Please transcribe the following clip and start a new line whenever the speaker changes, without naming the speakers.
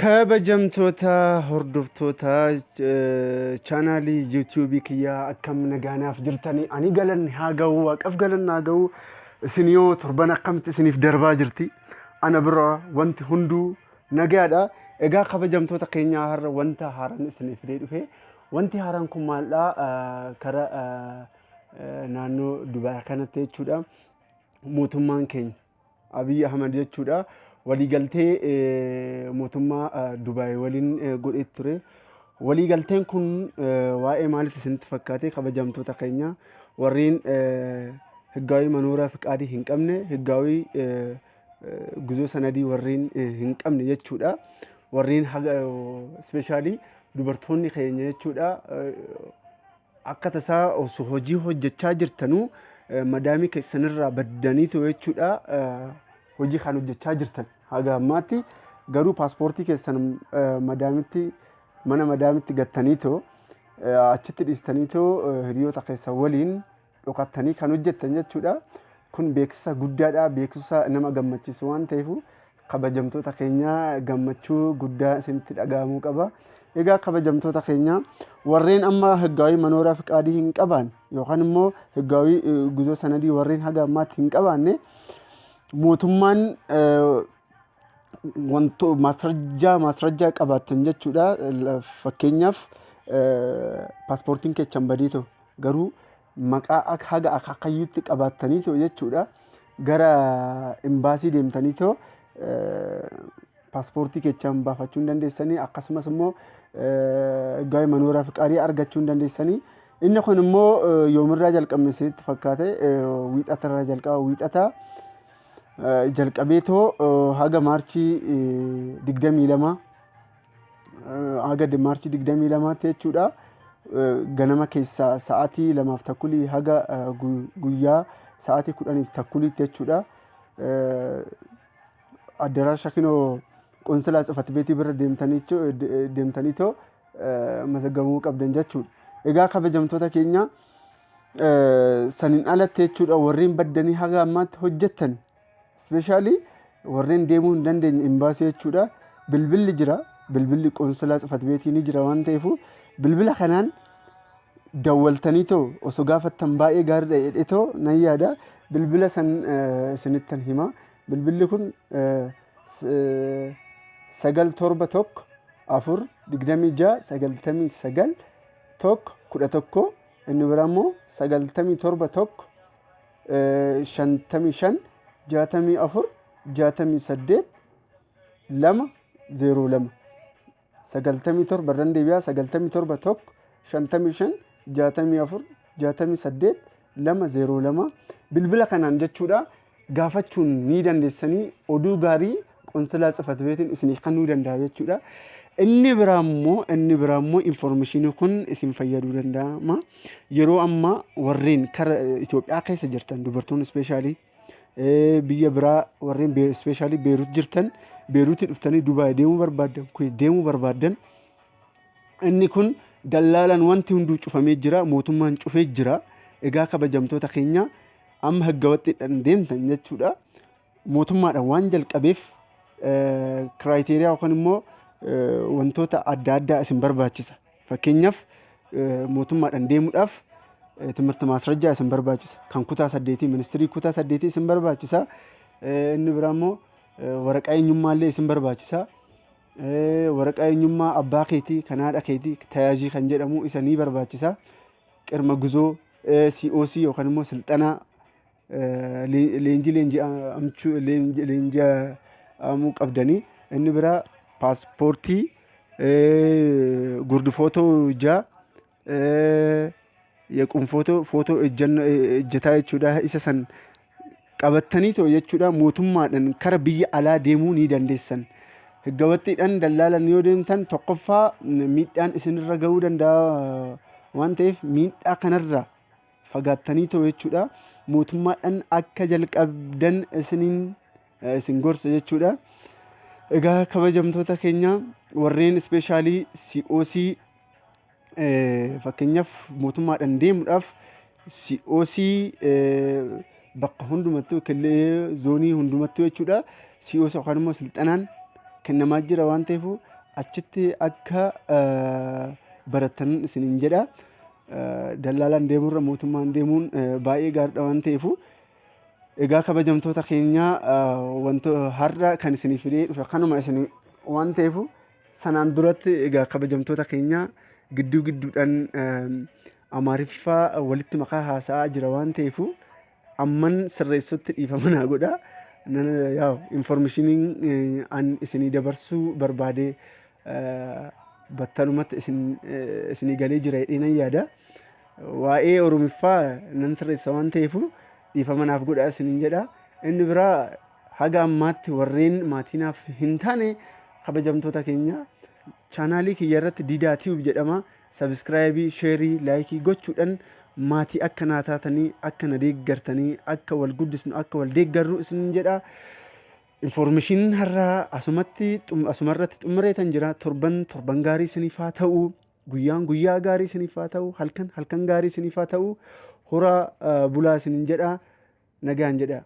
kabajamtoota hordoftoota chaanaalii yuutuubii kiyyaa akkam nagaanaaf jirtanii ani galanni haa ga'u waaqaf galanni haa ga'u isin yoo torban akkamitti isiniif darbaa jirti ana bira wanti hunduu nagaadha. Egaa kabajamtoota keenyaa har'a wanta haaraan isiniif dhufe wanti haaraan kun maaldha kara naannoo Dubaay kanatti jechuudha. Mootummaan keenya Abiy Ahmed jechuudha. waliigaltee mootummaa Dubaay waliin godhee ture. Waliigalteen kun waa'ee maaliif isinitti fakkaate kabajamtoota keenya warreen higgaawii manooraa fiqaadii hin qabne higgaawii guzoo sanadii warreen hin qabne jechuudha. Warreen ispeeshaalii dubartoonni keenya jechuudha akka tasaa osoo hojii hojjechaa jirtanuu madaamii keessanirraa baddaniitu jechuudha hojii kan hojjechaa jirtan. Haga ammaatti garuu paaspoortii keessan madaamitti mana madaamitti gattaniitoo achitti dhiistaniitoo hiriyoota keessan waliin dhokattanii kan hojjettan jechuudha. Kun beeksisa guddaadha, beeksisa nama gammachiisu waan ta'eef kabajamtoota keenya gammachuu guddaa isinitti dhaga'amuu qaba. Egaa kabajamtoota keenya warreen amma higgaawii manooraa fiqaadii hin qaban yookaan immoo higgaawii guzoo sanadii warreen haga ammaatti hin qabaanne mootummaan wanto maasrajaa qabaatan jechuudha. Fakkeenyaaf paaspoortiin keessan badiitoo garuu maqaa haga akaakayyuutti qabaataniitoo jechuudha. Gara imbaasii deemtaniitoo paaspoortii keessan baafachuu hin dandeessanii akkasumas immoo higgaawii manooraa fiqaadii argachuu hin dandeessanii. Inni kun immoo yoomirraa jalqabne isinitti fakkaate wiixatarraa jalqaba wiixataa jalqabeetoo haga maarchii 22 haga maarchii 22 jechuudha. Ganama keessaa sa'aatii 2:30 haga guyyaa sa'aatii 10:30 jechuudha. Addaraasha kinoo qonsilaa ጽሕፈት ቤት bira deemtaniitoo mazaggamuu qabdan jechuudha. Egaa kabajamtoota keenya saniin alatti jechuudha warreen baddanii haga ammaatti hojjettan ispeeshaalii warreen deemuu hin dandeenye imbaasii jechuudha. Bilbilli jira, bilbilli qonsilaa ጽሕፈት ቤት ni jira waan ta'eef bilbila kanaan dawwaltaniitoo osoo gaafattan baay'ee gaariidha jedheetoo nan yaada. Bilbila san isinittan hima. Bilbilli kun 971 inni biraa immoo 97 155 65 68 202 97 barran deebi'aa 97 55 64 68 202 bilbila kanaan jechuudha gaafachuun ni dandeessanii oduu gaarii qonsilaa ጽሕፈት ቤtiin isiniif kennuu danda'a jechuudha. Inni biraa immoo informationii kun isin fayyaduu danda'ama. Yeroo ammaa warreen kara Itoophiyaa keessa jirtan dubartoonni ispeeshaalii biyya biraa warreen ispeeshaalii Beerut jirtan Beerutti dhuftanii Dubaay deemuu barbaaddan Kuwait deemuu barbaaddan inni kun dallaalaan wanti hunduu cufamee jira, mootummaan cufee jira. Egaa kabajamtoota keenya amma haggawaxxiidhaan deemtan jechuudha. Mootummaadhaan waan jalqabeef kiraayiteriyaa yookaan immoo wantoota adda addaa isin barbaachisa. Fakkeenyaaf mootummaadhaan deemuudhaaf timirti maasrajaa isin barbaachisa. Kan kutaa 8 ministirii kutaa 8 isin barbaachisa. Inni biraa immoo waraqaa eenyummaallee isin barbaachisa. Waraqaa eenyummaa abbaa keetii kan haadha keetii tajaajii kan jedhamu isa ni barbaachisa. Qirma guzoo COC yookaan immoo silxanaa leenjii amuu qabdanii. Inni biraa paaspoortii gurdi footoo ijaa yequun footoo ejjetaa jechuudha. Isa san qabattaniitoo jechuudha mootummaadhaan kara biyya alaa deemuu ni dandeessan. Haggawaxxiidhaan dallaalan yoo deemtan tokkoffaa miidhaan isinirra gahuu danda'a waan ta'eef miidhaa kanarraa fagaattaniitoo jechuudha mootummaadhaan akka jalqabdan isin gorsa jechuudha. Egaa kabajamtoota keenya warreen ispeeshaalii COC fakkeenyaaf mootummaadhaan deemuudhaaf COC bakka hundumattuu killee zoonii hundumattuu jechuudha. COC yookaan immoo silxanaan kennamaa jira waan ta'eef achitti akka baratan isiniin jedha. Dallaalaan deemuurra mootummaan deemuun baay'ee gaariidha waan ta'eef egaa kabajamtoota keenya wantoota har'a kan isinii fidee dhufe kanuma isinii waan ta'eef sanaan duratti egaa kabajamtoota keenya gidduu gidduudhaan Amaariffaa walitti makaa haasa'aa jira waan ta'eef amman sirreessutti dhiifama naa godha. Informationiin an isinii dabarsuu barbaade battalumatti isinii galee jira jedheen yaada. Waa'ee Oromiffaa nan sirreessa waan ta'eef dhiifama naaf godha isiniin jedha. Inni biraa haga ammaatti warreen maatiinaaf hin taane kabajamtoota keenya chaanaalii kiyya irratti Diidaa Tiyuub jedhama. Sabskraayibii, sheerii, laayikii gochuudhaan maatii akka naa taatanii akka na deeggartanii akka wal guddisnu akka wal deeggarru isiniin jedha. Informationiin har'aa asumarratti xumureetan jira. Torban gaarii isiniif haa ta'u, guyyaa gaarii isiniif haa ta'u, halkan gaarii isiniif haa ta'u. Horaa bulaa isiniin jedha. Nagaan jedha.